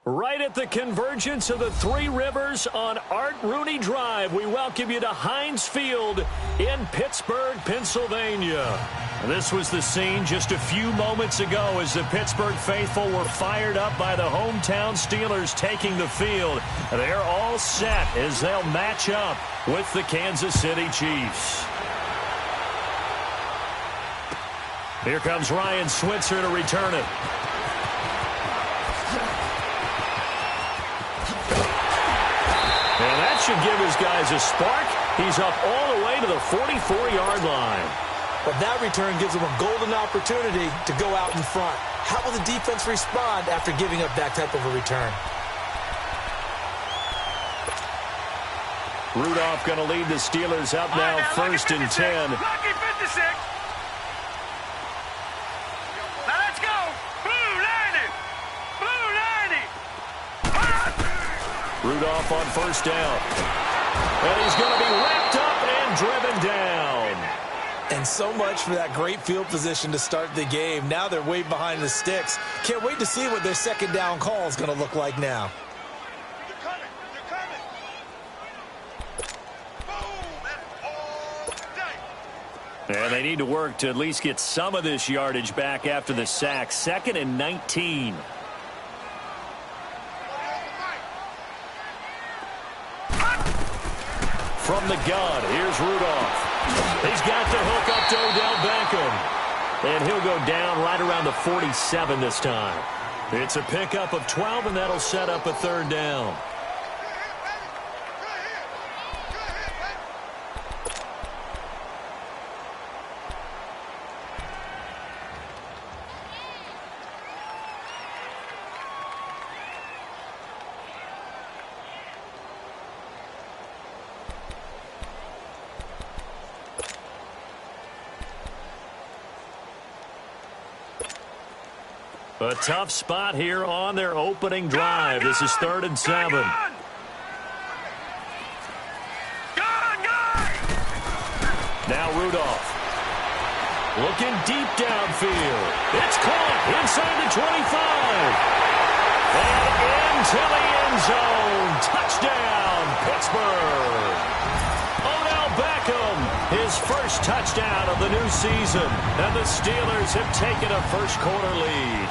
Right at the convergence of the Three Rivers on Art Rooney Drive, we welcome you to Heinz Field in Pittsburgh, Pennsylvania. This was the scene just a few moments ago as the Pittsburgh faithful were fired up by the hometown Steelers taking the field. They're all set as they'll match up with the Kansas City Chiefs. Here comes Ryan Switzer to return it. And that should give his guys a spark. He's up all the way to the 44-yard line. But that return gives them a golden opportunity to go out in front. How will the defense respond after giving up that type of a return? Rudolph going to lead the Steelers up now, first and 10. Lucky 56. Now let's go. Blue 90. Blue 90. Rudolph on first down. And he's going to be wrapped up and driven down. And so much for that great field position to start the game. Now they're way behind the sticks. Can't wait to see what their second down call is going to look like now. They're coming. They're coming. Boom. That's all day. And they need to work to at least get some of this yardage back after the sack. 2nd and 19. From the gun, here's Rudolph. He's got the hook up to Odell Beckham. And he'll go down right around the 47 this time. It's a pickup of 12, and that'll set up a third down. A tough spot here on their opening drive. This is 3rd and 7. Now Rudolph. Looking deep downfield. It's caught inside the 25. And into the end zone. Touchdown, Pittsburgh. Odell Beckham, his first touchdown of the new season. And the Steelers have taken a first-quarter lead.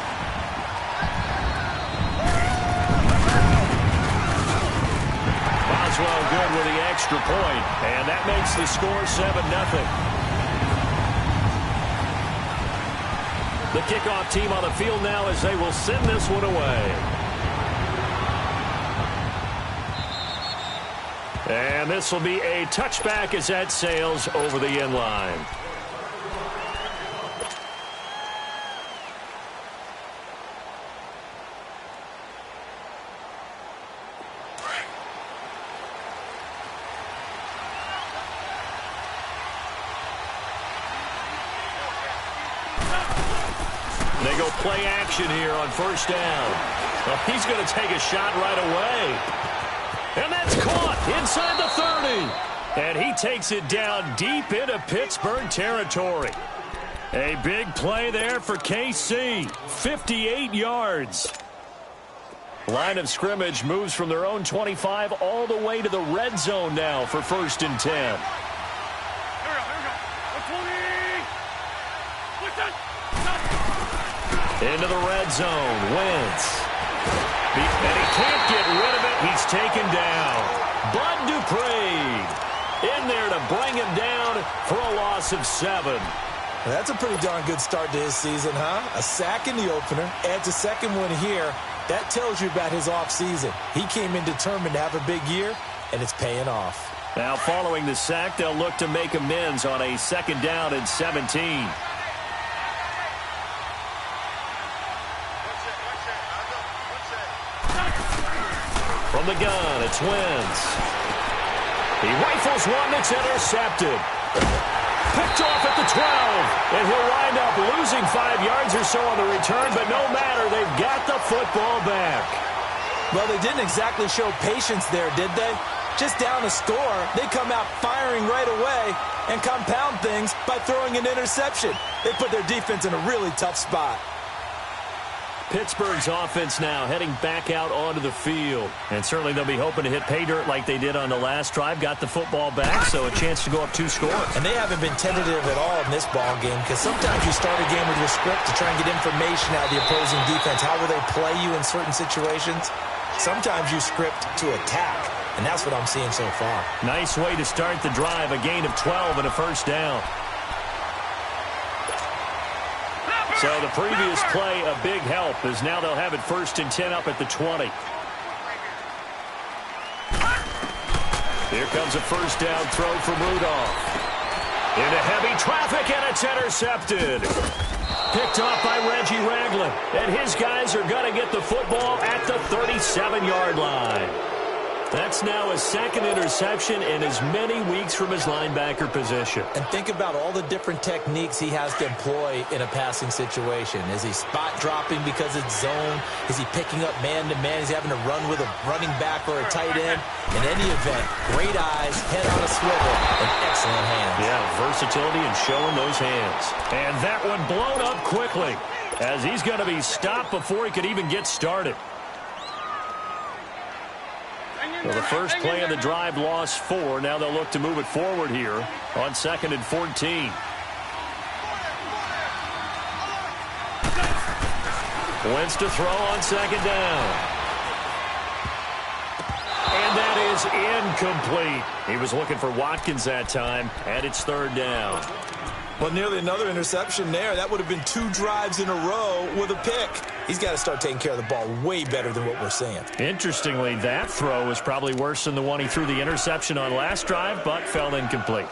Boswell good with the extra point, and that makes the score 7-0. The kickoff team on the field now as they will send this one away. And this will be a touchback as that sails over the end line. They go play action here on first down. Well, he's going to take a shot right away. And that's caught inside the 30. And he takes it down deep into Pittsburgh territory. A big play there for KC. 58 yards. Line of scrimmage moves from their own 25 all the way to the red zone now for 1st and 10. Into the red zone. Wentz. And he can't get rid of it. He's taken down. Bud Dupree in there to bring him down for a loss of 7. That's a pretty darn good start to his season, huh? A sack in the opener, adds a second one here. That tells you about his offseason. He came in determined to have a big year, and it's paying off. Now following the sack, they'll look to make amends on a 2nd down and 17. From the gun, it's Wentz. He rifles one that's intercepted. Picked off at the 12. And he'll wind up losing 5 yards or so on the return, but no matter, they've got the football back. Well, they didn't exactly show patience there, did they? Just down a score, they come out firing right away and compound things by throwing an interception. They put their defense in a really tough spot. Pittsburgh's offense now heading back out onto the field. And certainly they'll be hoping to hit pay dirt like they did on the last drive. Got the football back, so a chance to go up 2 scores. And they haven't been tentative at all in this ball game, because sometimes you start a game with your script to try and get information out of the opposing defense. How will they play you in certain situations? Sometimes you script to attack, and that's what I'm seeing so far. Nice way to start the drive, a gain of 12 and a first down. So the previous play, a big help, as now they'll have it 1st and 10 up at the 20. Here comes a first down throw from Rudolph. Into heavy traffic, and it's intercepted. Picked off by Reggie Ragland. And his guys are going to get the football at the 37-yard line. That's now his 2nd interception in as many weeks from his linebacker position. And think about all the different techniques he has to employ in a passing situation. Is he spot dropping because it's zone? Is he picking up man-to-man? Is he having to run with a running back or a tight end? In any event, great eyes, head on a swivel, and excellent hands. Yeah, versatility and showing those hands. And that one blown up quickly, as he's going to be stopped before he could even get started. Well, the first play of the drive lost 4. Now they'll look to move it forward here on 2nd and 14. Wentz to throw on 2nd down. And that is incomplete. He was looking for Watkins that time, and it's 3rd down. Well, nearly another interception there. That would have been 2 drives in a row with a pick. He's got to start taking care of the ball way better than what we're seeing. Interestingly, that throw was probably worse than the one he threw the interception on last drive, but fell incomplete.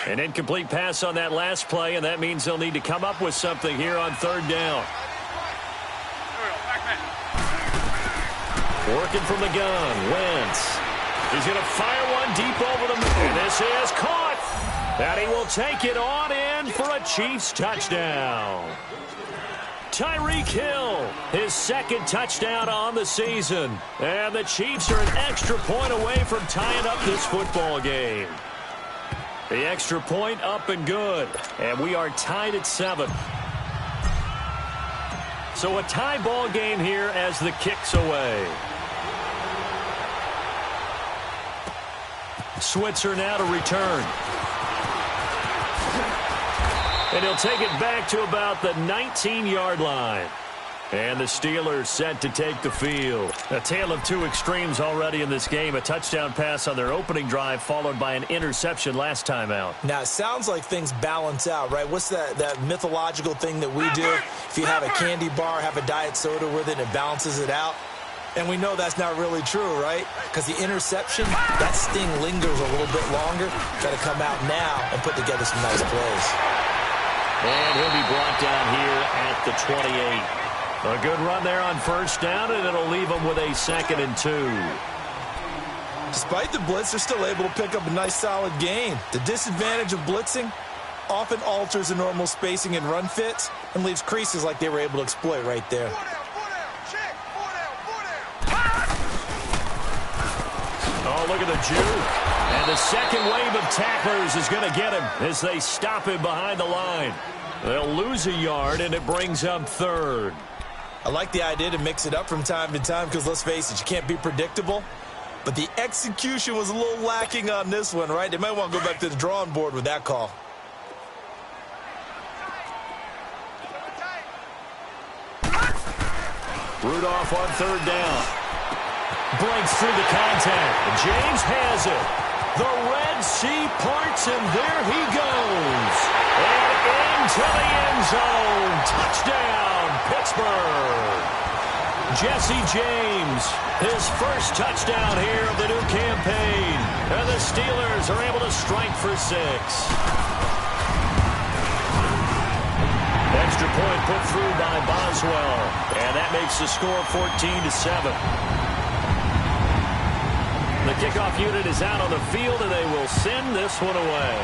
An incomplete pass on that last play, and that means they'll need to come up with something here on 3rd down. Working from the gun, Wentz. He's going to fire one deep over the middle. And this is caught. And he will take it on in for a Chiefs touchdown. Tyreek Hill, his 2nd touchdown on the season. And the Chiefs are an extra point away from tying up this football game. The extra point up and good. And we are tied at 7. So a tie ball game here as the kick's away. Switzer now to return. And he'll take it back to about the 19-yard line. And the Steelers set to take the field. A tale of 2 extremes already in this game. A touchdown pass on their opening drive, followed by an interception last time out. Now, it sounds like things balance out, right? What's that mythological thing that we do? If you have a candy bar, have a diet soda with it, and it balances it out. And we know that's not really true, right? Because the interception, that sting lingers a little bit longer. Got to come out now and put together some nice plays. And he'll be brought down here at the 28. A good run there on 1st down, and it'll leave them with a 2nd and 2. Despite the blitz, they're still able to pick up a nice, solid gain. The disadvantage of blitzing often alters the normal spacing and run fits and leaves creases like they were able to exploit right there. Oh, look at the juke. And the second wave of tacklers is going to get him as they stop him behind the line. They'll lose a yard, and it brings up 3rd. I like the idea to mix it up from time to time because, let's face it, you can't be predictable. But the execution was a little lacking on this one, right? They might want to go back to the drawing board with that call. Rudolph on 3rd down. Breaks through the contact. James has it. The Red Sea parts, and there he goes. And into the end zone. Touchdown, Pittsburgh. Jesse James, his 1st touchdown here of the new campaign. And the Steelers are able to strike for 6. Extra point put through by Boswell. And that makes the score 14-7. The kickoff unit is out on the field, and they will send this one away.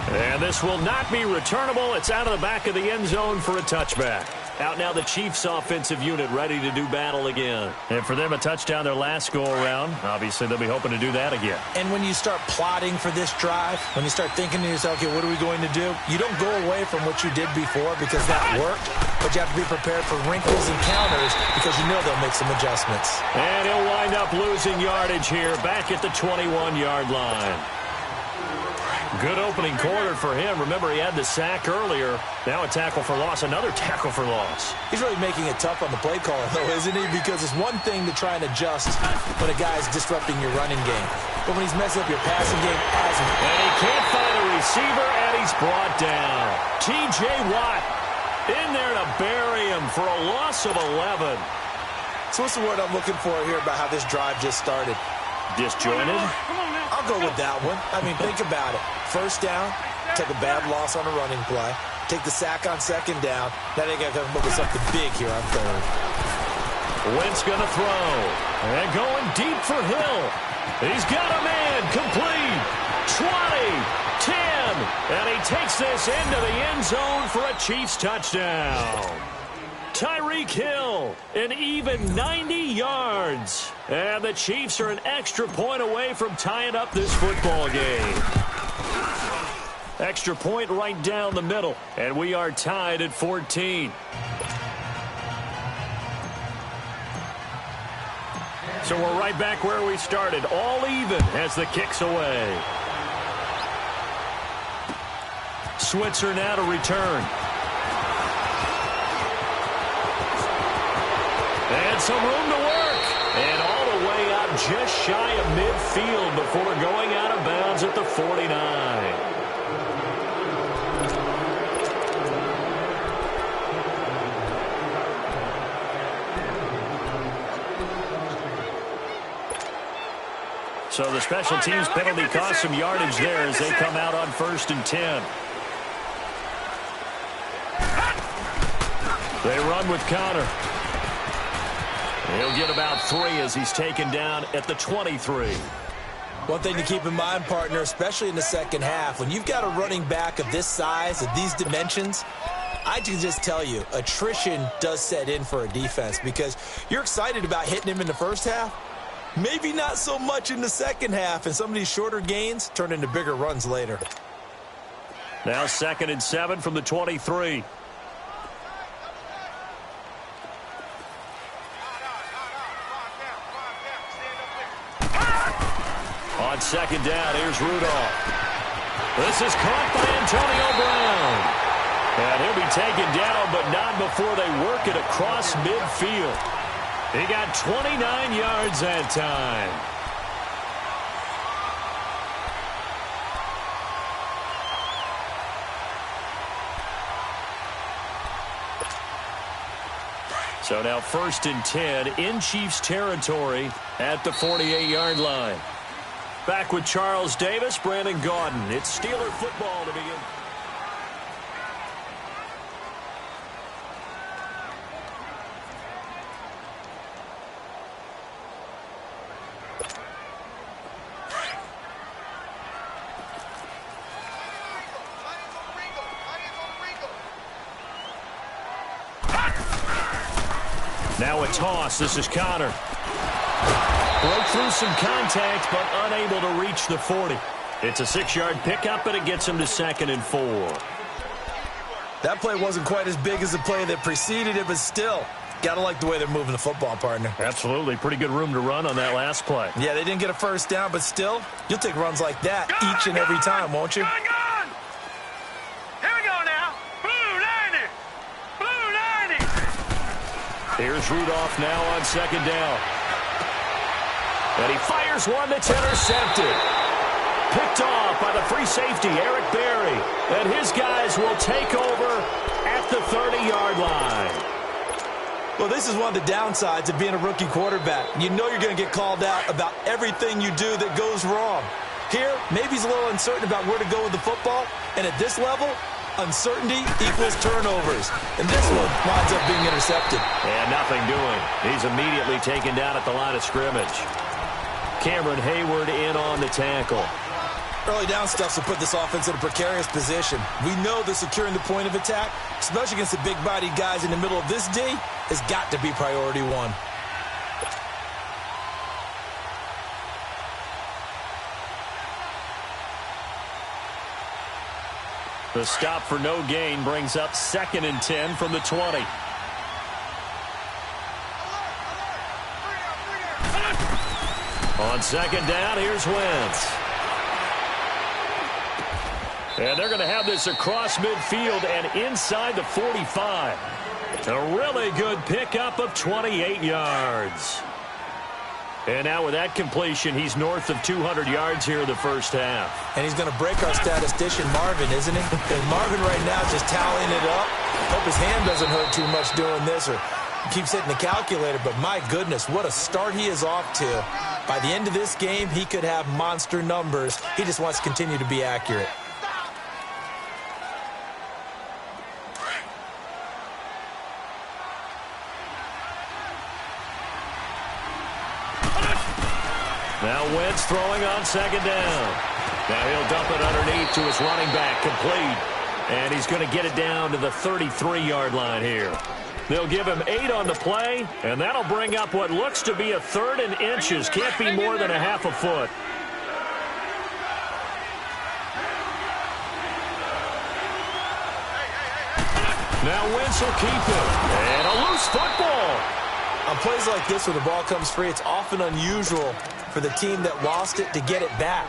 And this will not be returnable. It's out of the back of the end zone for a touchback. Out now the Chiefs offensive unit ready to do battle again. And for them, a touchdown their last go-around. Obviously, they'll be hoping to do that again. And when you start plotting for this drive, when you start thinking to yourself, okay, what are we going to do? You don't go away from what you did before because that worked, but you have to be prepared for wrinkles and counters because you know they'll make some adjustments. And he'll wind up losing yardage here back at the 21-yard line. Good opening quarter for him. Remember, he had the sack earlier. Now a tackle for loss, another tackle for loss. He's really making it tough on the play caller, though, isn't he? Because it's one thing to try and adjust when a guy's disrupting your running game. But when he's messing up your passing game, and he can't find a receiver, and he's brought down. T.J. Watt in there to bury him for a loss of 11. So what's the word I'm looking for here about how this drive just started? Disjointed? I'll go with that one. I mean, think about it. First down, take a bad loss on a running play. Take the sack on second down. Now they got to come up with something big here on third. Wentz going to throw. And going deep for Hill. He's got a man. Complete. 20. 10. And he takes this into the end zone for a Chiefs touchdown. Tyreek Hill, an even 90 yards. And the Chiefs are an extra point away from tying up this football game. Extra point right down the middle. And we are tied at 14. So we're right back where we started. All even as the kick's away. Switzer now to return. And some room to work. And all the way out just shy of midfield before going out of bounds at the 49. So the special teams penalty cost some yardage there as they come out on 1st and 10. They run with Connor. He'll get about 3 as he's taken down at the 23. One thing to keep in mind, partner, especially in the second half, when you've got a running back of this size, of these dimensions, I can just tell you, attrition does set in for a defense because you're excited about hitting him in the first half. Maybe not so much in the second half, and some of these shorter gains turn into bigger runs later. Now 2nd and 7 from the 23. On 2nd down, here's Rudolph. This is caught by Antonio Brown. And he'll be taken down, but not before they work it across midfield. He got 29 yards that time. So now 1st and 10 in Chiefs territory at the 48-yard line. Back with Charles Davis, Brandon Gaudin. It's Steeler football to begin. Now a toss. This is Connor. Broke through some contact, but unable to reach the 40. It's a 6-yard pickup, but it gets him to 2nd and 4. That play wasn't quite as big as the play that preceded it, but still, gotta like the way they're moving the football, partner. Absolutely. Pretty good room to run on that last play. Yeah, they didn't get a first down, but still, you'll take runs like that each and every time, won't you? Gone! Here we go now. Blue 90. Blue 90. Here's Rudolph now on 2nd down. And he fires one that's intercepted. Picked off by the free safety, Eric Berry. And his guys will take over at the 30-yard line. Well, this is one of the downsides of being a rookie quarterback. You know you're going to get called out about everything you do that goes wrong. Here, maybe he's a little uncertain about where to go with the football. And at this level, uncertainty equals turnovers. And this one winds up being intercepted. And nothing doing. He's immediately taken down at the line of scrimmage. Cameron Hayward in on the tackle. Early down stuff will put this offense in a precarious position. We know that securing the point of attack, especially against the big-bodied guys in the middle of this D, has got to be priority one. The stop for no gain brings up 2nd and 10 from the 20. On 2nd down, here's Wentz. And they're going to have this across midfield and inside the 45. A really good pickup of 28 yards. And now with that completion, he's north of 200 yards here in the first half. And he's going to break our statistician, Marvin, isn't he? And Marvin right now is just tallying it up. Hope his hand doesn't hurt too much doing this or keeps hitting the calculator. But my goodness, what a start he is off to. By the end of this game, he could have monster numbers. He just wants to continue to be accurate. Now Wentz throwing on 2nd down. Now he'll dump it underneath to his running back, complete. And he's going to get it down to the 33-yard line here. They'll give him 8 on the play, and that'll bring up what looks to be a 3rd and inches. Can't be more than a half a foot. Now Wentz will keep it. And a loose football. On plays like this where the ball comes free, it's often unusual for the team that lost it to get it back.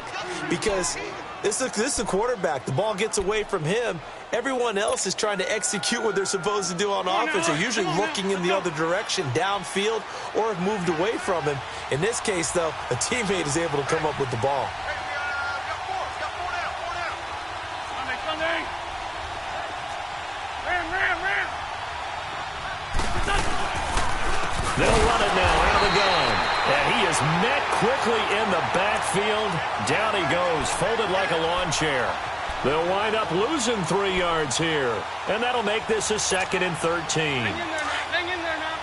Because this is a quarterback. The ball gets away from him. Everyone else is trying to execute what they're supposed to do on offense. They're usually looking in the other direction, downfield, or have moved away from him. In this case, though, a teammate is able to come up with the ball. They'll run it now out of the gun. And he is met quickly in the backfield. Down he goes, folded like a lawn chair. They'll wind up losing 3 yards here. And that'll make this a 2nd and 13. Hang in there now.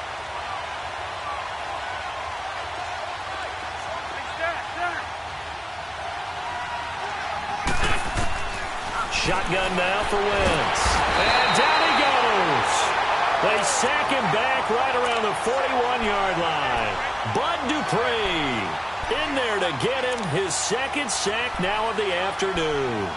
Shotgun now for Wentz. And down he goes. They sack him back right around the 41-yard line. Bud Dupree in there to get him his 2nd sack now of the afternoon.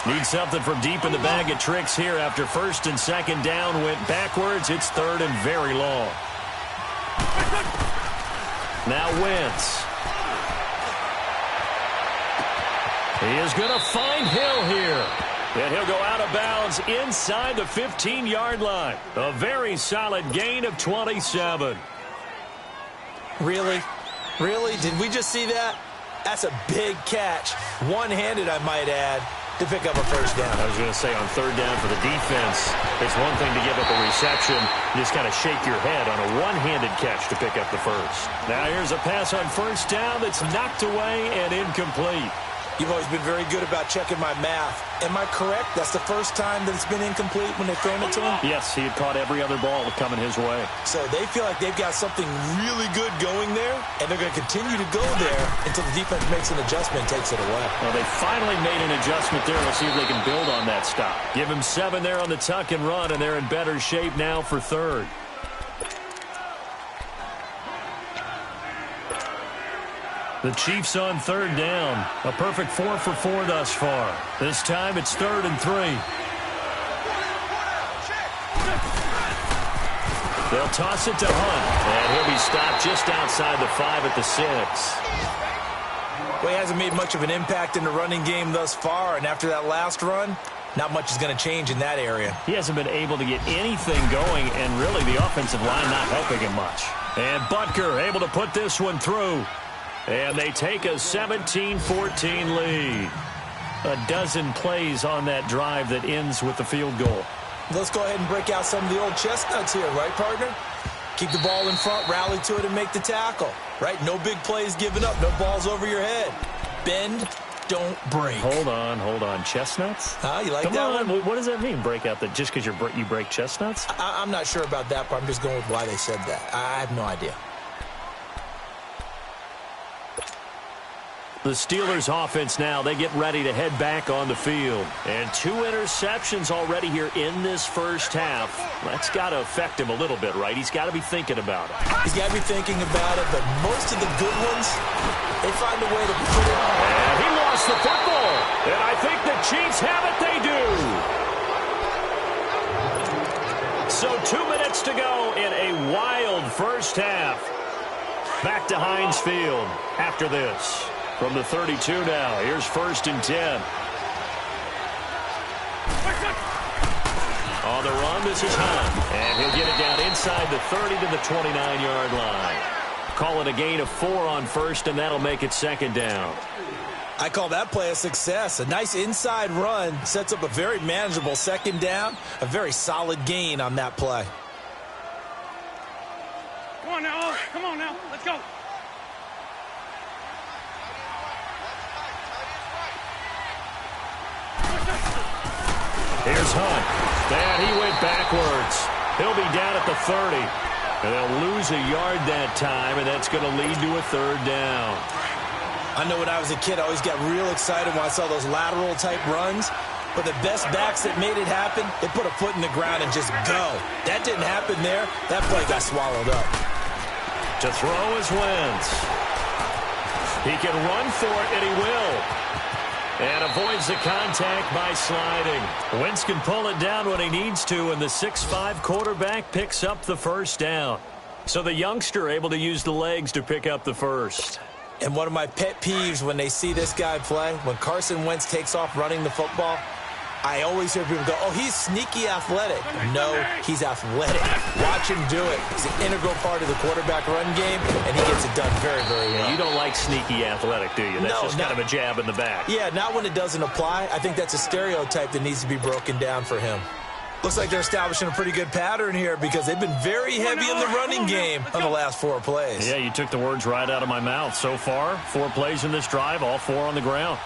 Need something from deep in the bag of tricks here after 1st and 2nd down went backwards. It's 3rd and very long. Now Wentz. He is going to find Hill here. And he'll go out of bounds inside the 15-yard line. A very solid gain of 27. Really? Really? Did we just see that? That's a big catch. One-handed, I might add, to pick up a 1st down. I was going to say on 3rd down for the defense, it's one thing to give up a reception. You just kind of shake your head on a one-handed catch to pick up the 1st. Now here's a pass on 1st down that's knocked away and incomplete. You've always been very good about checking my math. Am I correct? That's the first time that it's been incomplete when they've thrown it to him? Yes, he had caught every other ball coming his way. So they feel like they've got something really good going there, and they're going to continue to go there until the defense makes an adjustment and takes it away. Well, they finally made an adjustment there. We'll see if they can build on that stop. Give him 7 there on the tuck and run, and they're in better shape now for 3rd. The Chiefs on 3rd down. A perfect 4 for 4 thus far. This time it's 3rd and 3. They'll toss it to Hunt. And he'll be stopped just outside the 5 at the 6. Well, he hasn't made much of an impact in the running game thus far. And after that last run, not much is going to change in that area. He hasn't been able to get anything going. And really the offensive line not helping him much. And Butker able to put this one through. And they take a 17-14 lead. A dozen plays on that drive that ends with the field goal. Let's go ahead and break out some of the old chestnuts here, right, partner? Keep the ball in front, rally to it, and make the tackle, right? No big plays given up, no balls over your head. Bend, don't break. Hold on. Chestnuts? You like Come that on. one? What does that mean, break out? That just because you break chestnuts? I'm not sure about that, but I'm just going with why they said that. I have no idea. The Steelers offense now, they get ready to head back on the field. And 2 interceptions already here in this first half. That's got to affect him a little bit, right? He's got to be thinking about it. He's got to be thinking about it, but most of the good ones, they find a way to put it on. And he lost the football. And I think the Chiefs have it. They do. So 2 minutes to go in a wild first half. Back to Heinz Field after this. From the 32 now, here's 1st and 10. On the run, this is Hunt. And he'll get it down inside the 30 to the 29-yard line. Call it a gain of 4 on 1st, and that'll make it 2nd down. I call that play a success. A nice inside run sets up a very manageable 2nd down. A very solid gain on that play. Come on now. Come on now. Let's go. Here's Hunt. And he went backwards. He'll be down at the 30. And they'll lose a yard that time, and that's going to lead to a 3rd down. I know when I was a kid, I always got real excited when I saw those lateral-type runs. But the best backs that made it happen, they put a foot in the ground and just go. That didn't happen there. That play got swallowed up. To throw is Wentz. He can run for it, and he will. And avoids the contact by sliding. Wentz can pull it down when he needs to, and the 6'5" quarterback picks up the 1st down. So the youngster able to use the legs to pick up the 1st. And one of my pet peeves when they see this guy play, when Carson Wentz takes off running the football, I always hear people go, oh, he's sneaky athletic. No, he's athletic. Watch him do it. He's an integral part of the quarterback run game, and he gets it done very, very well. You don't like sneaky athletic, do you? That's just kind of a jab in the back. Yeah, not when it doesn't apply. I think that's a stereotype that needs to be broken down for him. Looks like they're establishing a pretty good pattern here because they've been very heavy in the running game on the last 4 plays. Yeah, you took the words right out of my mouth. So far, 4 plays in this drive, all 4 on the ground.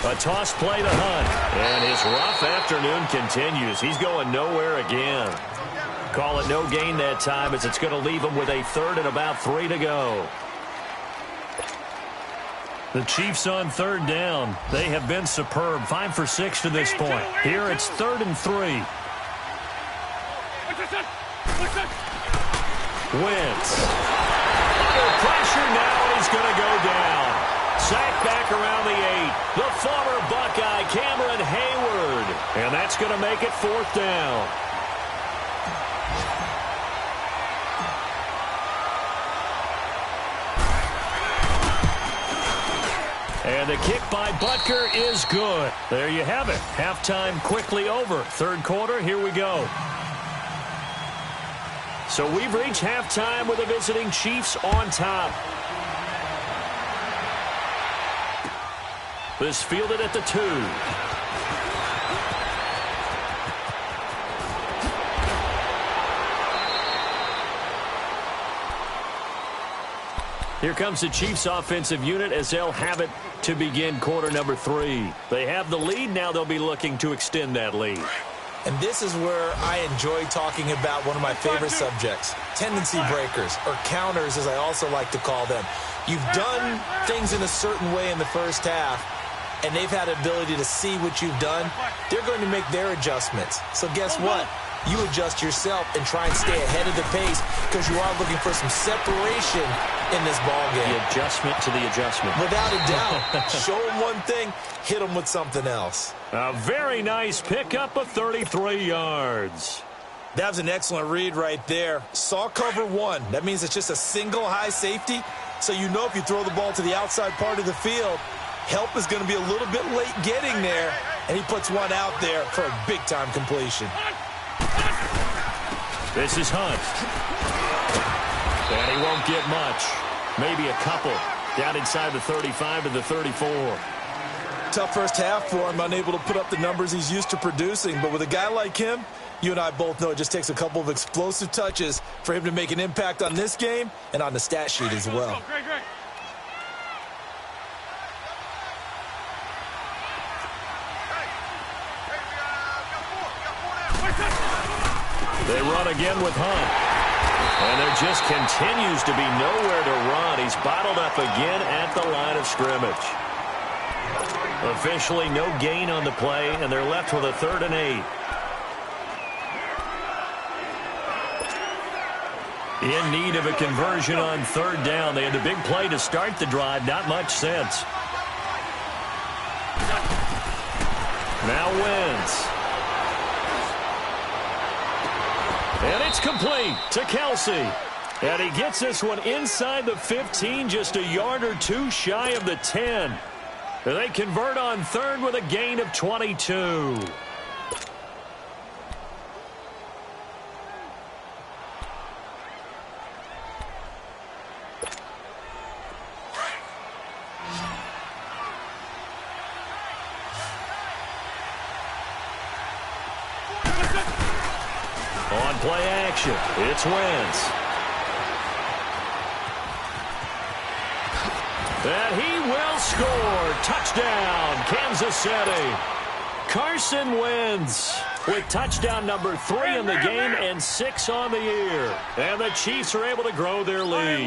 A toss play to Hunt. And his rough afternoon continues. He's going nowhere again. Call it no gain that time as it's going to leave him with a 3rd and about 3 to go. The Chiefs on 3rd down. They have been superb. 5 for 6 to this point. Here it's 3rd and 3. Wentz. Under pressure now, and he's going to go down. Sacked back around the 8. The former Buckeye, Cameron Hayward. And that's going to make it 4th down. And the kick by Butker is good. There you have it. Halftime quickly over. 3rd quarter, here we go. So we've reached halftime with the visiting Chiefs on top. This fielded at the 2. Here comes the Chiefs offensive unit as they'll have it to begin quarter number 3. They have the lead. Now they'll be looking to extend that lead. And this is where I enjoy talking about one of my favorite subjects, tendency breakers, or counters as I also like to call them. You've done things in a certain way in the first half, and they've had the ability to see what you've done. They're going to make their adjustments. So guess what? You adjust yourself and try and stay ahead of the pace because you are looking for some separation in this ball game. The adjustment to the adjustment. Without a doubt. Show them one thing, hit them with something else. A very nice pickup of 33 yards. That was an excellent read right there. Saw cover 1. That means it's just a single high safety. So you know if you throw the ball to the outside part of the field, help is going to be a little bit late getting there. And he puts one out there for a big-time completion. This is Hunt. And he won't get much. Maybe a couple. Down inside the 35 to the 34. Tough first half for him, unable to put up the numbers he's used to producing. But with a guy like him, you and I both know it just takes a couple of explosive touches for him to make an impact on this game and on the stat sheet as well. Great. They run again with Hunt. And there just continues to be nowhere to run. He's bottled up again at the line of scrimmage. Officially no gain on the play, and they're left with a 3rd and 8. In need of a conversion on 3rd down. They had the big play to start the drive. Not much sense. Now Wentz. And it's complete to Kelsey. And he gets this one inside the 15, just a yard or two shy of the 10. And they convert on 3rd with a gain of 22. On play action, it's Wentz. And he will score. Touchdown, Kansas City. Carson Wentz with touchdown number 3 in the game and 6 on the year. And the Chiefs are able to grow their lead.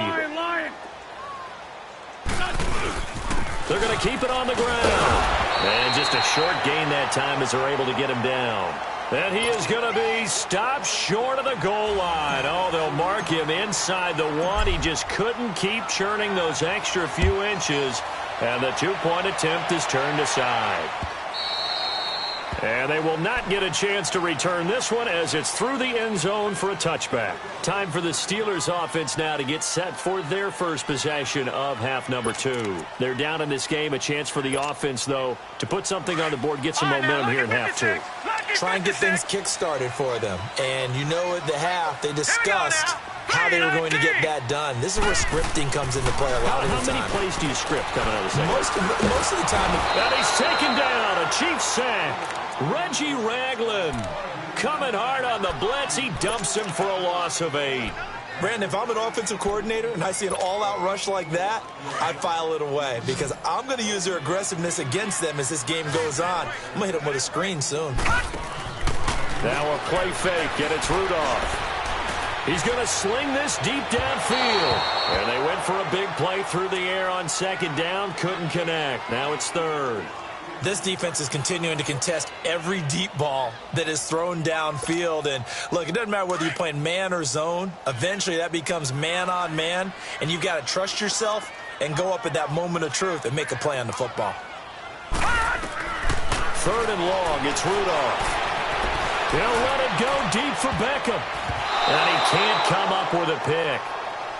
They're going to keep it on the ground. And just a short gain that time as they're able to get him down. And he is going to be stopped short of the goal line. Oh, they'll mark him inside the 1. He just couldn't keep churning those extra few inches. And the 2-point attempt is turned aside. And they will not get a chance to return this one as it's through the end zone for a touchback. Time for the Steelers offense now to get set for their first possession of half number 2. They're down in this game. A chance for the offense, though, to put something on the board, get some momentum here in half 2. Try and get things kick-started for them. And you know at the half, they discussed how they were going to get that done. This is where scripting comes into play a lot of the time. How many plays do you script coming out of the second? Most of the time. And he's taken down. A Chiefs sack. Reggie Ragland coming hard on the blitz. He dumps him for a loss of 8. Brandon, if I'm an offensive coordinator and I see an all-out rush like that, I file it away because I'm going to use their aggressiveness against them as this game goes on. I'm going to hit them with a screen soon. Now a play fake, and it's Rudolph. He's going to sling this deep downfield. And they went for a big play through the air on 2nd down. Couldn't connect. Now it's 3rd. This defense is continuing to contest every deep ball that is thrown downfield. And, look, it doesn't matter whether you're playing man or zone. Eventually, that becomes man-on-man, and you've got to trust yourself and go up at that moment of truth and make a play on the football. 3rd and long, it's Rudolph. He'll let it go deep for Beckham. And he can't come up with a pick.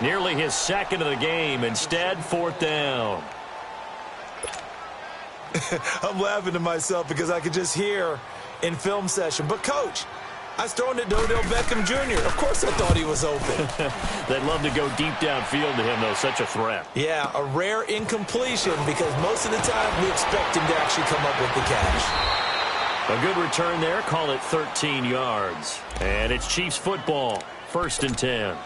Nearly his 2nd of the game. Instead, 4th down. I'm laughing to myself because I could just hear in film session. But, Coach, I was throwing to Odell Beckham Jr. Of course I thought he was open. They'd love to go deep downfield to him, though. Such a threat. Yeah, a rare incompletion because most of the time we expect him to actually come up with the catch. A good return there. Call it 13 yards. And it's Chiefs football. 1st and 10.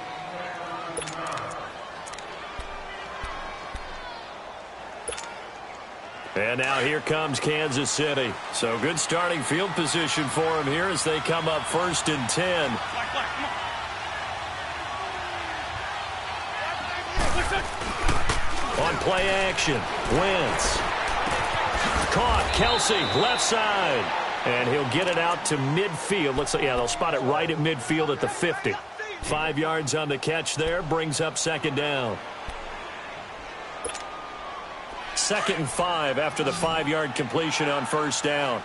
And now here comes Kansas City. So good starting field position for him here as they come up 1st and 10. On play action, Wentz. Caught, Kelsey, left side. And he'll get it out to midfield. Looks like, yeah, they'll spot it right at midfield at the 50. 5 yards on the catch there, brings up 2nd down. 2nd and 5 after the 5-yard completion on 1st down.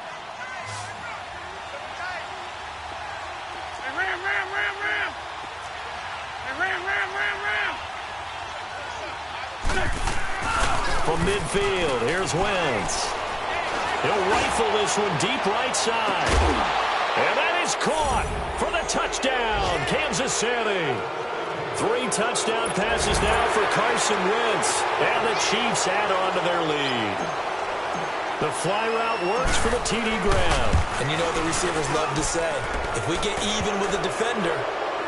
From midfield, here's Wentz. He'll rifle this one deep right side. And that is caught for the touchdown, Kansas City. 3 touchdown passes now for Carson Wentz. And the Chiefs add on to their lead. The fly route works for the TD ground. And you know the receivers love to say, if we get even with the defender,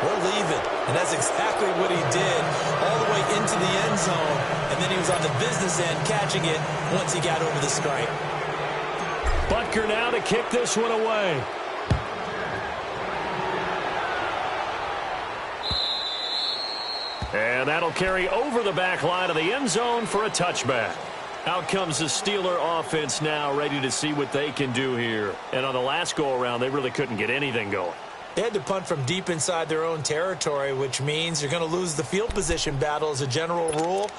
we're leaving. And that's exactly what he did all the way into the end zone. And then he was on the business end catching it once he got over the stripe. Butker now to kick this one away. And that'll carry over the back line of the end zone for a touchback. Out comes the Steeler offense now, ready to see what they can do here. And on the last go-around, they really couldn't get anything going. They had to punt from deep inside their own territory, which means you're going to lose the field position battle as a general rule.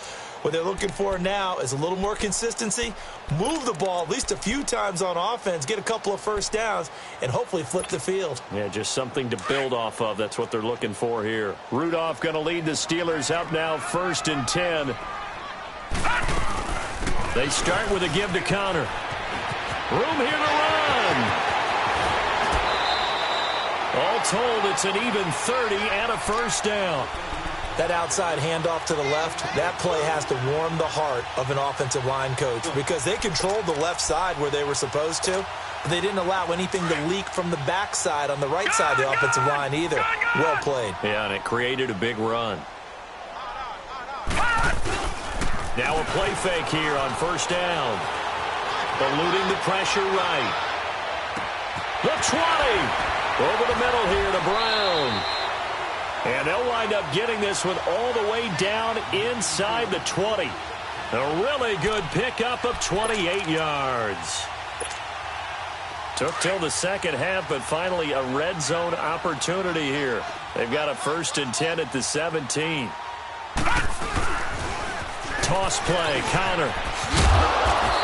What they're looking for now is a little more consistency, move the ball at least a few times on offense, get a couple of first downs, and hopefully flip the field. Yeah, just something to build off of. That's what they're looking for here. Rudolph going to lead the Steelers up now 1st and 10. They start with a give to Connor. Room here to run. All told, it's an even 30 and a first down. That outside handoff to the left, that play has to warm the heart of an offensive line coach because they controlled the left side where they were supposed to, but they didn't allow anything to leak from the backside on the right side of the offensive line either. Well played. Yeah, and it created a big run. Now a play fake here on first down. Eluding the pressure right. The 20. Over the middle here to Brown. And they'll wind up getting this one all the way down inside the 20. A really good pickup of 28 yards. Took till the second half, but finally a red zone opportunity here. They've got a 1st and 10 at the 17. Toss play, Connor.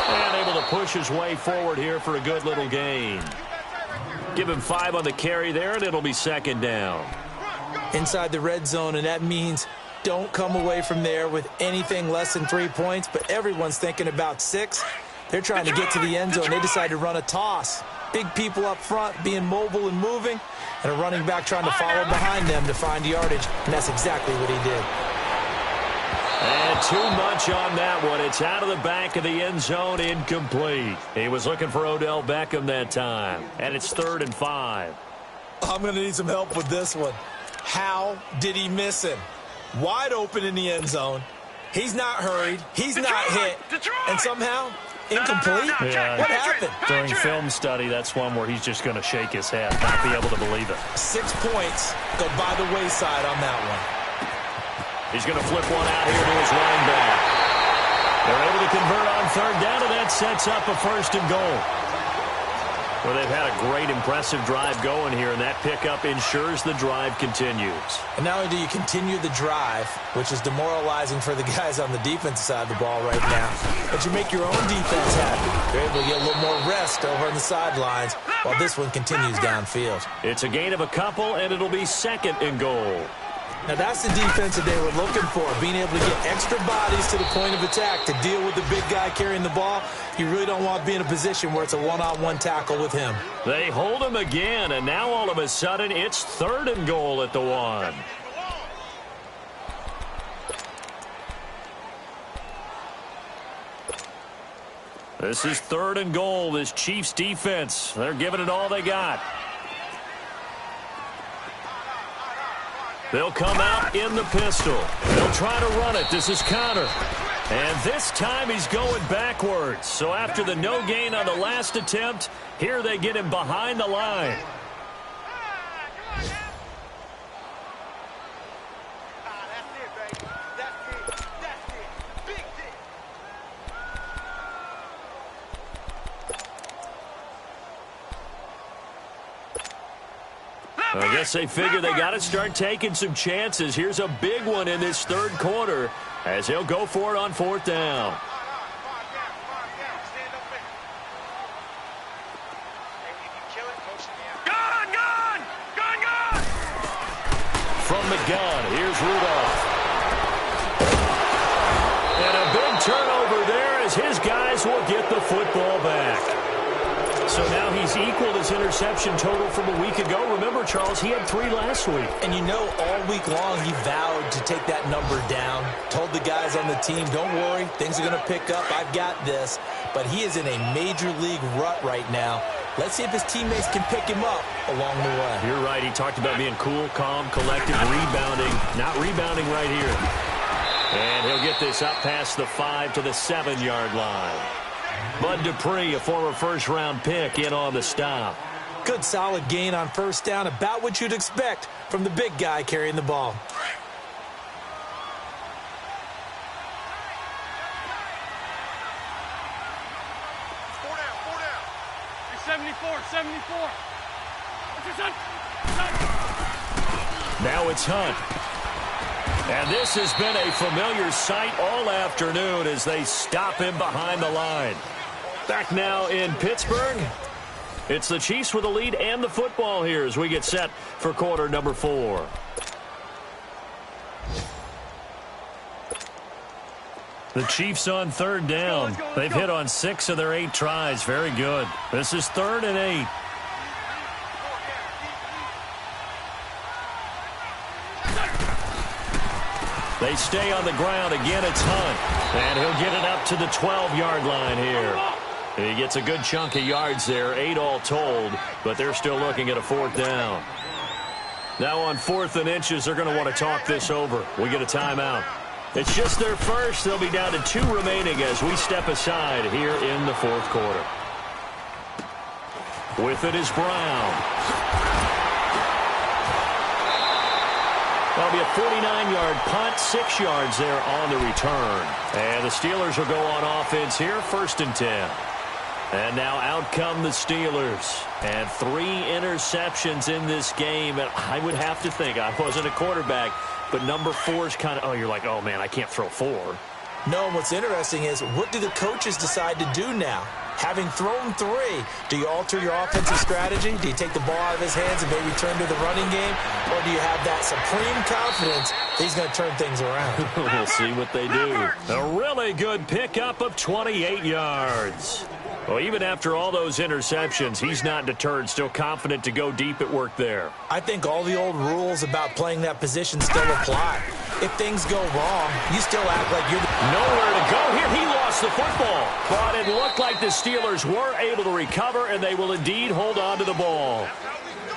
And able to push his way forward here for a good little gain. Give him 5 on the carry there, and it'll be 2nd down. Inside the red zone, and that means don't come away from there with anything less than 3 points, but everyone's thinking about 6. They're trying to get to the end zone. They decide to run a toss. Big people up front being mobile and moving, and a running back trying to follow behind them to find yardage, and that's exactly what he did. And too much on that one. It's out of the back of the end zone, incomplete. He was looking for Odell Beckham that time, and it's 3rd and 5. I'm going to need some help with this one. How did he miss him? Wide open in the end zone. He's not hurried. He's not hit. And somehow, incomplete? Yeah. What happened? During film study, that's one where he's just going to shake his head, not be able to believe it. 6 points go by the wayside on that one. He's going to flip one out here to his running back. They're able to convert on 3rd down, and that sets up a 1st and goal. Well, they've had a great, impressive drive going here, and that pickup ensures the drive continues. And not only do you continue the drive, which is demoralizing for the guys on the defensive side of the ball right now, but you make your own defense happy. They're able to get a little more rest over on the sidelines while this one continues downfield. It's a gain of a couple, and it'll be 2nd and goal. Now, that's the defense that they were looking for, being able to get extra bodies to the point of attack to deal with the big guy carrying the ball. You really don't want to be in a position where it's a one-on-one tackle with him. They hold him again, and now all of a sudden it's 3rd and goal at the 1. This is 3rd and goal, this Chiefs defense. They're giving it all they got. They'll come out in the pistol. They'll try to run it. This is Connor. And this time he's going backwards. So after the no gain on the last attempt, here they get him behind the line. I guess they figure they got to start taking some chances. Here's a big one in this 3rd quarter as he'll go for it on 4th down. From the gun, here's Rudolph. And a big turnover there as his guys will get the football back. So now he's equaled his interception total from a week ago. Remember, Charles, he had 3 last week. And you know, all week long he vowed to take that number down. Told the guys on the team, don't worry, things are going to pick up. I've got this. But he is in a major league rut right now. Let's see if his teammates can pick him up along the way. You're right. He talked about being cool, calm, collected, rebounding. Not rebounding right here. And he'll get this up past the 5 to the 7-yard line. Bud Dupree, a former first-round pick, in on the stop. Good solid gain on 1st down, about what you'd expect from the big guy carrying the ball. 74. Now it's Hunt. And this has been a familiar sight all afternoon as they stop him behind the line. Back now in Pittsburgh. It's the Chiefs with the lead and the football here as we get set for quarter number 4. The Chiefs on third down. They've hit on 6 of their 8 tries. Very good. This is 3rd and 8. They stay on the ground. Again, it's Hunt. And he'll get it up to the 12-yard line here. He gets a good chunk of yards there, 8 all told, but they're still looking at a 4th down. Now on 4th and inches, they're going to want to talk this over. We get a timeout. It's just their first. They'll be down to 2 remaining as we step aside here in the 4th quarter. With it is Brown. That'll be a 49-yard punt, 6 yards there on the return. And the Steelers will go on offense here, 1st and 10. And now out come the Steelers. And 3 interceptions in this game. And I would have to think, I wasn't a quarterback, but number 4 is kind of, oh, you're like, oh, man, I can't throw 4. No, and what's interesting is, what do the coaches decide to do now? Having thrown 3, do you alter your offensive strategy? Do you take the ball out of his hands and maybe turn to the running game? Or do you have that supreme confidence that he's going to turn things around? We'll see what they do. A really good pickup of 28 yards. Well, even after all those interceptions, he's not deterred, still confident to go deep at work there. I think all the old rules about playing that position still apply. If things go wrong, you still act like you're nowhere to go here. He lost the football, but it looked like the Steelers were able to recover, and they will indeed hold on to the ball.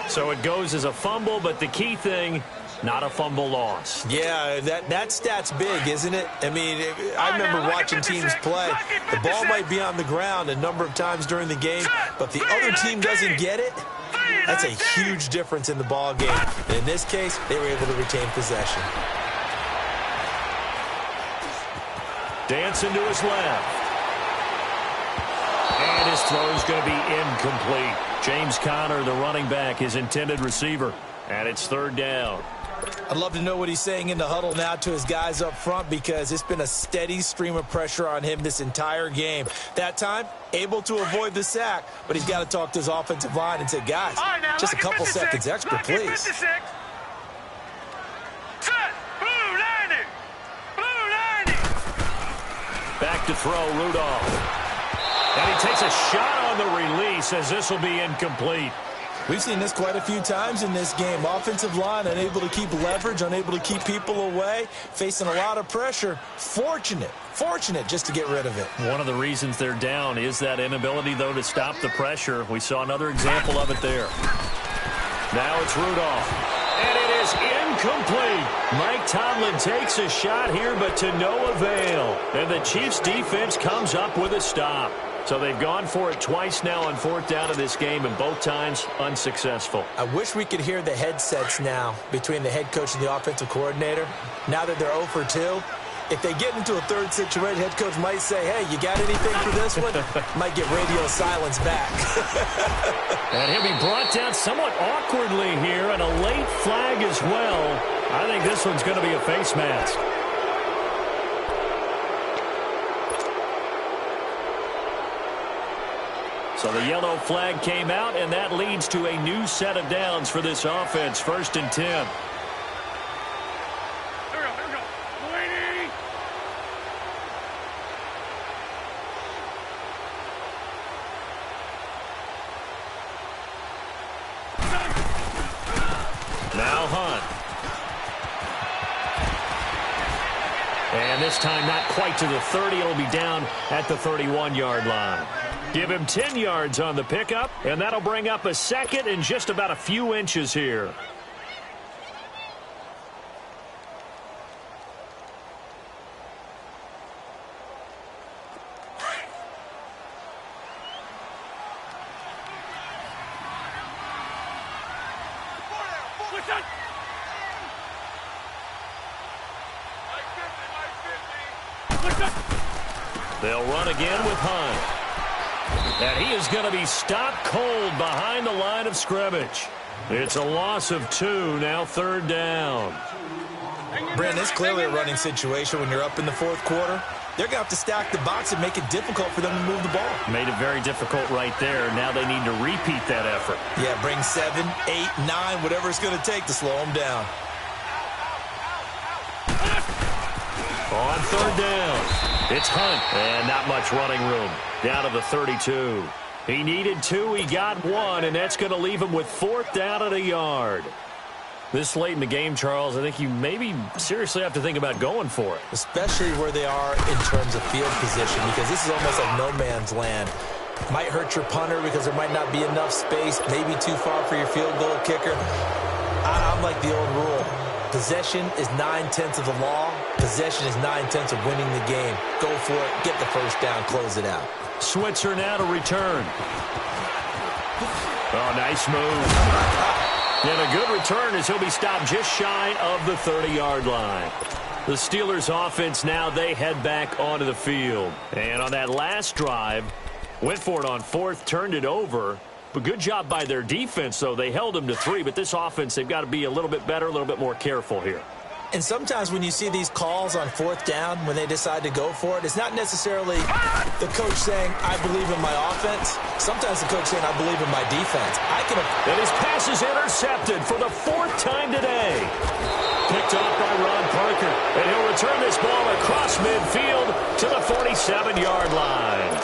So it goes as a fumble, but the key thing, not a fumble loss. Yeah, that stat's big, isn't it? I mean, I remember watching teams play. The ball might be on the ground a number of times during the game, but if the other team doesn't get it, that's a huge difference in the ball game. And in this case, they were able to retain possession. Dancing to his left. And his throw's going to be incomplete. James Conner, the running back, his intended receiver. And it's 3rd down. I'd love to know what he's saying in the huddle now to his guys up front, because it's been a steady stream of pressure on him this entire game. That time, able to avoid the sack, but he's got to talk to his offensive line and say, guys, just a couple seconds extra, please. Back to throw, Rudolph. And he takes a shot on the release as this will be incomplete. We've seen this quite a few times in this game. Offensive line unable to keep leverage, unable to keep people away, facing a lot of pressure. Fortunate just to get rid of it. One of the reasons they're down is that inability, though, to stop the pressure. We saw another example of it there. Now it's Rudolph. And it is incomplete. Mike Tomlin takes a shot here, but to no avail. And the Chiefs' defense comes up with a stop. So they've gone for it twice now on 4th down in this game, and both times unsuccessful. I wish we could hear the headsets now between the head coach and the offensive coordinator. Now that they're 0 for 2, if they get into a 3rd situation, head coach might say, hey, you got anything for this one? Might get radio silence back. And he'll be brought down somewhat awkwardly here, and a late flag as well. I think this one's going to be a face mask. So the yellow flag came out, and that leads to a new set of downs for this offense. 1st and 10. Here we go. Waiting. Now Hunt. And this time not quite to the 30. It'll be down at the 31-yard line. Give him 10 yards on the pickup, and that'll bring up a 2nd and just about a few inches here. They'll run again with Hunt. And he is going to be stopped cold behind the line of scrimmage. It's a loss of 2, now 3rd down. Brandon, it's clearly a running situation when you're up in the 4th quarter. They're going to have to stack the box and make it difficult for them to move the ball. Made it very difficult right there. Now they need to repeat that effort. Yeah, bring 7, 8, 9, whatever it's going to take to slow them down. On 3rd down, it's Hunt. And not much running room. Down to the 32. He needed 2, he got 1, and that's going to leave him with 4th down at a yard. This late in the game, Charles, I think you maybe seriously have to think about going for it. Especially where they are in terms of field position, because this is almost like no man's land. Might hurt your punter because there might not be enough space, maybe too far for your field goal kicker. I'm like the old rule. Possession is 9/10 of the law. Possession is 9/10 of winning the game. Go for it, get the 1st down, close it out. Switzer now to return. Oh, nice move. And a good return as he'll be stopped just shy of the 30-yard line. The Steelers offense now, they head back onto the field. And on that last drive, went for it on 4th, turned it over. But good job by their defense, though. They held them to 3, but this offense, they've got to be a little bit better, a little bit more careful here. And sometimes when you see these calls on 4th down, when they decide to go for it, it's not necessarily the coach saying, I believe in my offense. Sometimes the coach saying, I believe in my defense. And his pass is intercepted for the 4th time today. Picked off by Ron Parker. And he'll return this ball across midfield to the 47-yard line.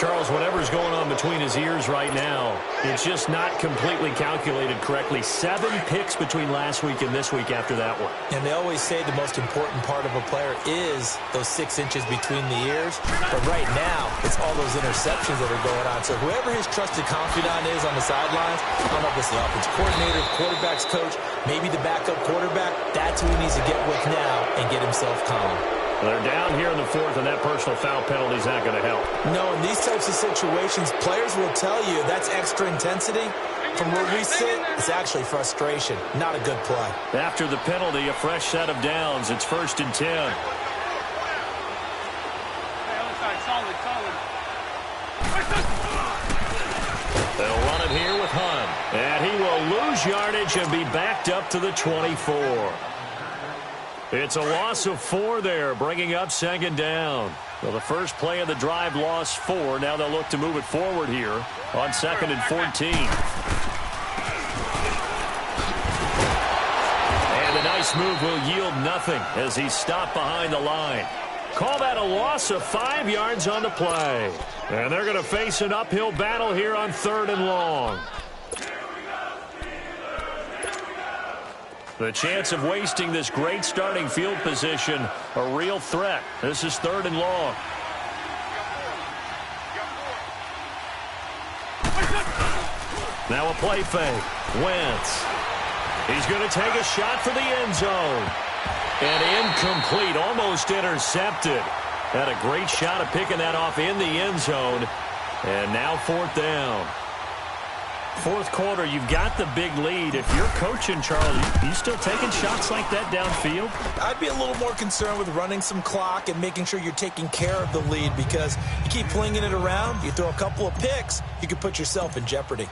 Charles, whatever's going on between his ears right now, it's just not completely calculated correctly. 7 picks between last week and this week after that one. And they always say the most important part of a player is those 6 inches between the ears. But right now, it's all those interceptions that are going on. So whoever his trusted confidant is on the sidelines, I don't know if it's the offense coordinator, quarterback's coach, maybe the backup quarterback, that's who he needs to get with now and get himself calm. They're down here in the 4th, and that personal foul penalty is not going to help. No, in these types of situations, players will tell you that's extra intensity. From where we sit, it's actually frustration. Not a good play. After the penalty, a fresh set of downs. It's 1st and 10. They'll run it here with Hunt. And he will lose yardage and be backed up to the 24. It's a loss of 4 there, bringing up 2nd down. Well, the first play of the drive lost 4. Now they'll look to move it forward here on 2nd and 14. And a nice move will yield nothing as he's stopped behind the line. Call that a loss of 5 yards on the play. And they're going to face an uphill battle here on 3rd and long. The chance of wasting this great starting field position, a real threat. This is 3rd and long. Now a play fake. Wentz. He's going to take a shot for the end zone. And incomplete, almost intercepted. Had a great shot of picking that off in the end zone. And now 4th down. 4th quarter, you've got the big lead. If you're coaching, Charles, you still taking shots like that downfield? I'd be a little more concerned with running some clock and making sure you're taking care of the lead, because you keep flinging it around, you throw a couple of picks, you could put yourself in jeopardy.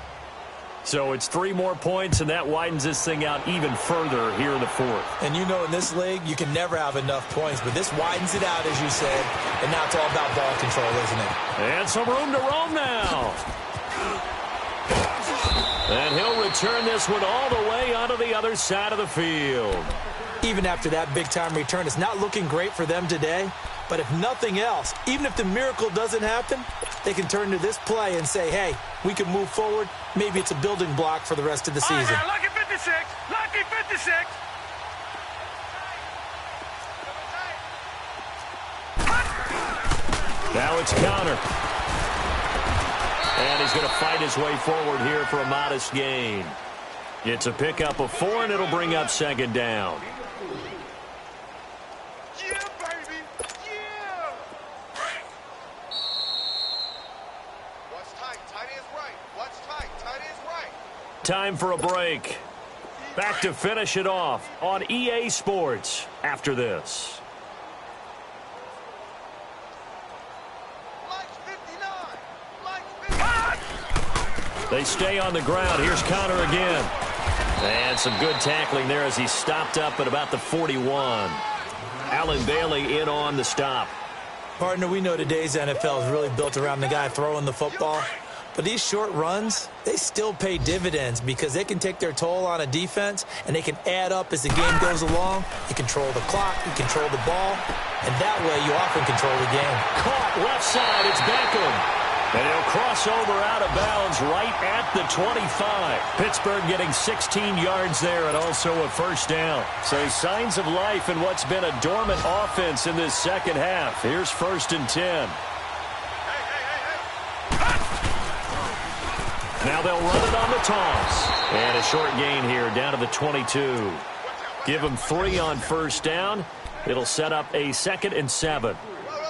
So it's 3 more points, and that widens this thing out even further here in the 4th. And you know, in this league, you can never have enough points, but this widens it out, as you said, and now it's all about ball control, isn't it? And some room to roam now. And he'll return this one all the way onto the other side of the field. Even after that big-time return, it's not looking great for them today. But if nothing else, even if the miracle doesn't happen, they can turn to this play and say, hey, we can move forward. Maybe it's a building block for the rest of the season. Right, lucky 56. Lucky 56. Now it's counter. And he's going to fight his way forward here for a modest gain. It's a pickup of 4, and it'll bring up 2nd down. Yeah, baby. Yeah. What's tight? Tight is right. What's tight? Tight is right. Time for a break. Back to finish it off on EA Sports after this. Like 59. Like They stay on the ground. Here's Connor again. And some good tackling there as he stopped up at about the 41. Allen Bailey in on the stop. Partner, we know today's NFL is really built around the guy throwing the football. But these short runs, they still pay dividends because they can take their toll on a defense and they can add up as the game goes along. You control the clock, you control the ball, and that way you often control the game. Caught left side, it's Beckham. And he'll cross over out of bounds right at the 25. Pittsburgh getting 16 yards there and also a first down. So signs of life in what's been a dormant offense in this second half. Here's 1st and 10. Now they'll run it on the toss. And a short gain here down to the 22. Give them 3 on first down. It'll set up a 2nd and 7.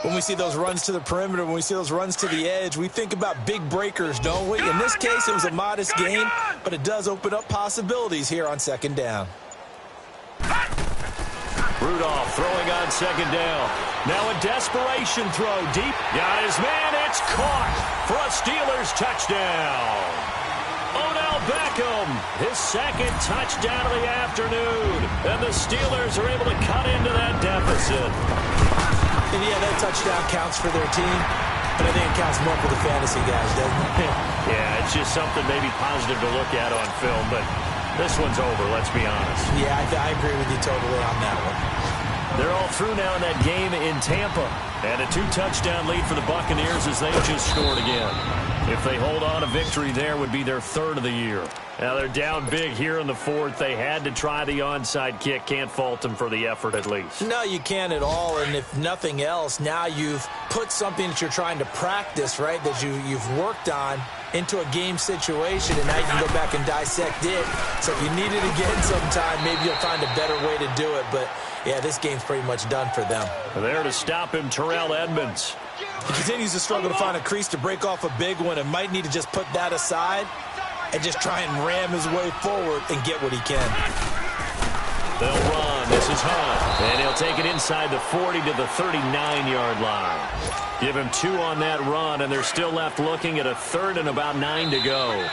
When we see those runs to the perimeter, when we see those runs to the edge, we think about big breakers, don't we? In this case, it was a modest gain, but it does open up possibilities here on 2nd down. Rudolph throwing on 2nd down. Now a desperation throw deep. Got his man. It's caught for a Steelers touchdown. Odell Beckham, his 2nd touchdown of the afternoon. And the Steelers are able to cut into that deficit. And yeah, that touchdown counts for their team, but I think it counts more for the fantasy guys, doesn't it? Yeah, it's just something maybe positive to look at on film, but this one's over, let's be honest. Yeah, I agree with you totally on that one. They're all through now in that game in Tampa. And a 2-touchdown lead for the Buccaneers as they just scored again. If they hold on, a victory there would be their 3rd of the year. Now they're down big here in the 4th. They had to try the onside kick. Can't fault them for the effort at least. No, you can't at all. And if nothing else, now you've put something that you're trying to practice, right, that you've worked on into a game situation, and now you can go back and dissect it. So if you need it again sometime, maybe you'll find a better way to do it. But, yeah, this game's pretty much done for them. There to stop him, Terrell Edmonds. He continues to struggle to find a crease to break off a big one and might need to just put that aside and just try and ram his way forward and get what he can. They'll run. This is Hunt. And he'll take it inside the 40 to the 39-yard line. Give him 2 on that run, and they're still left looking at a 3rd and about 9 to go.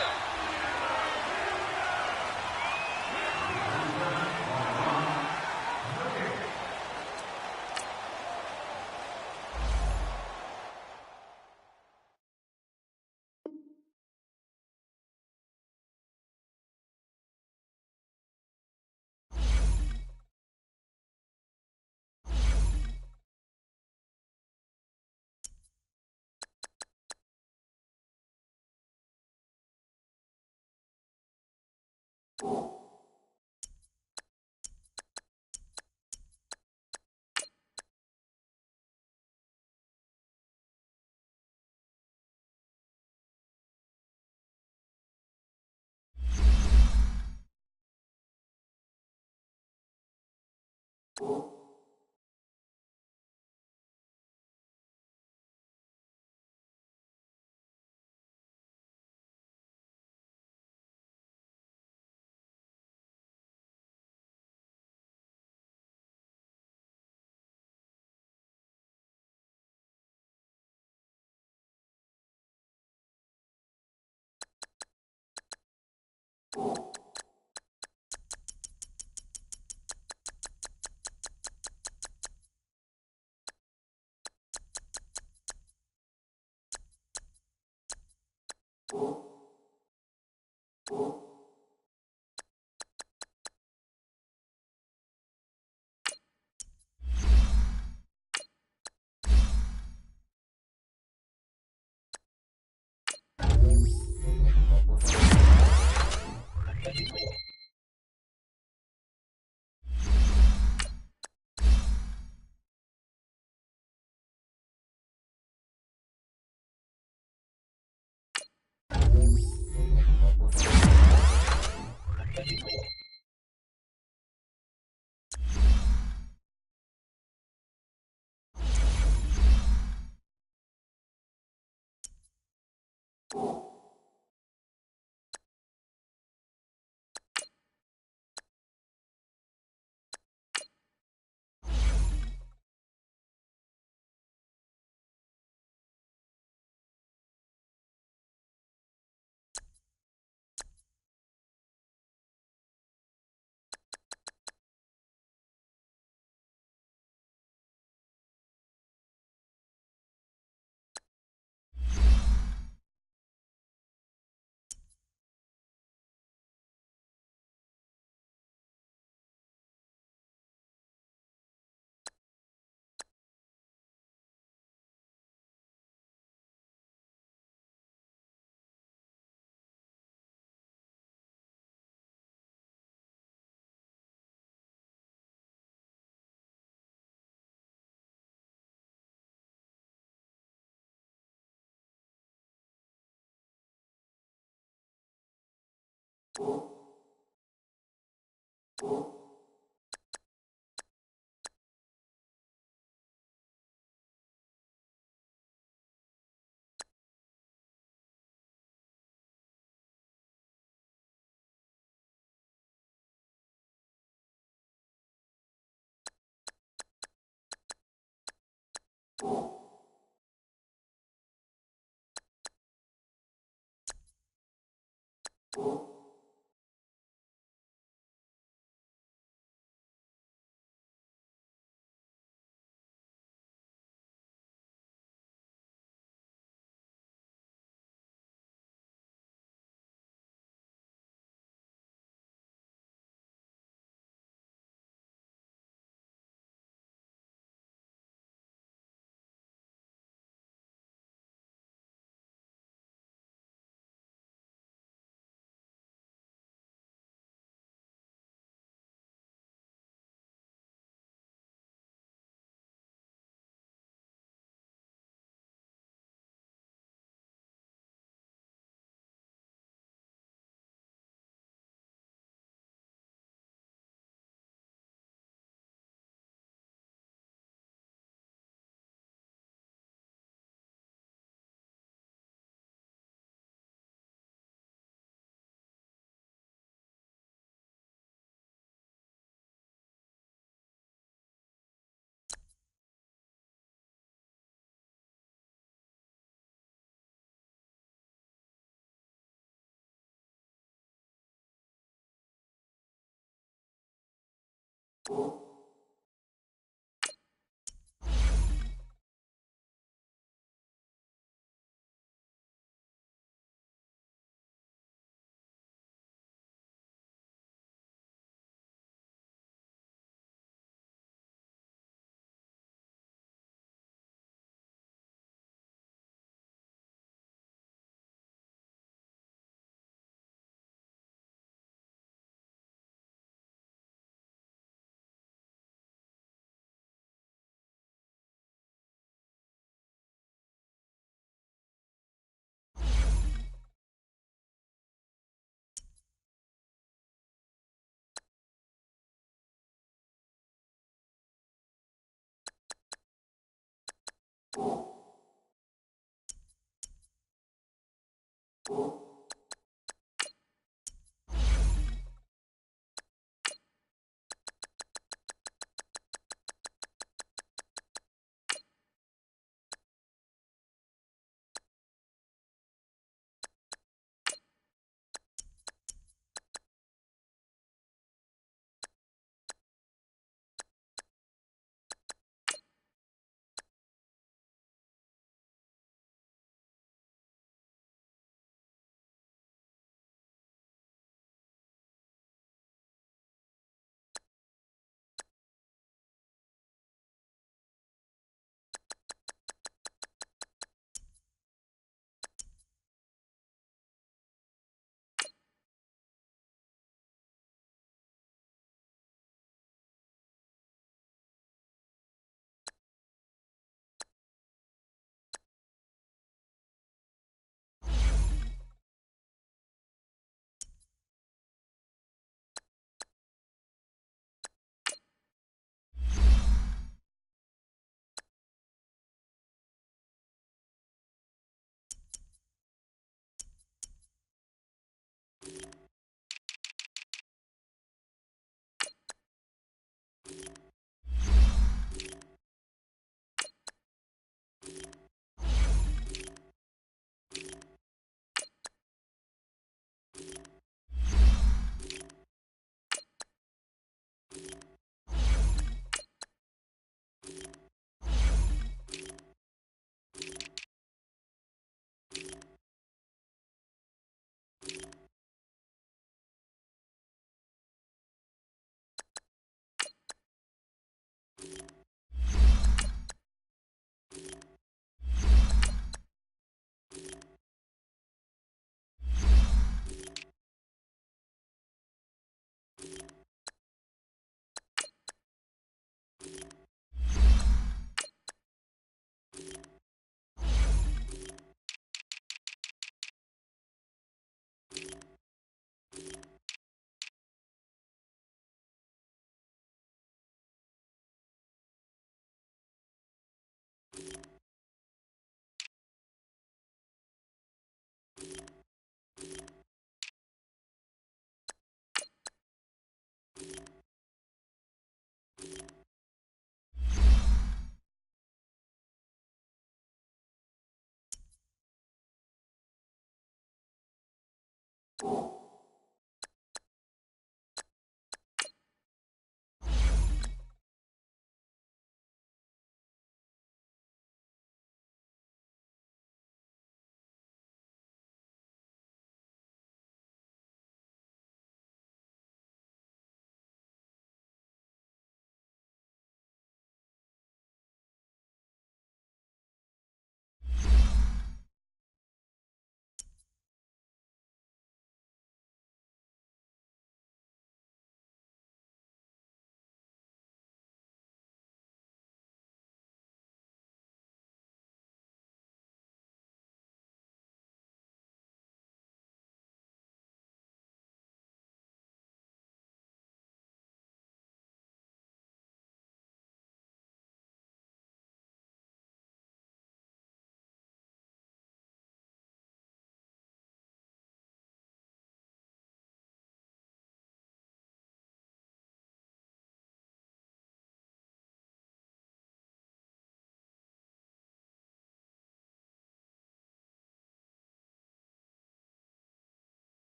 right.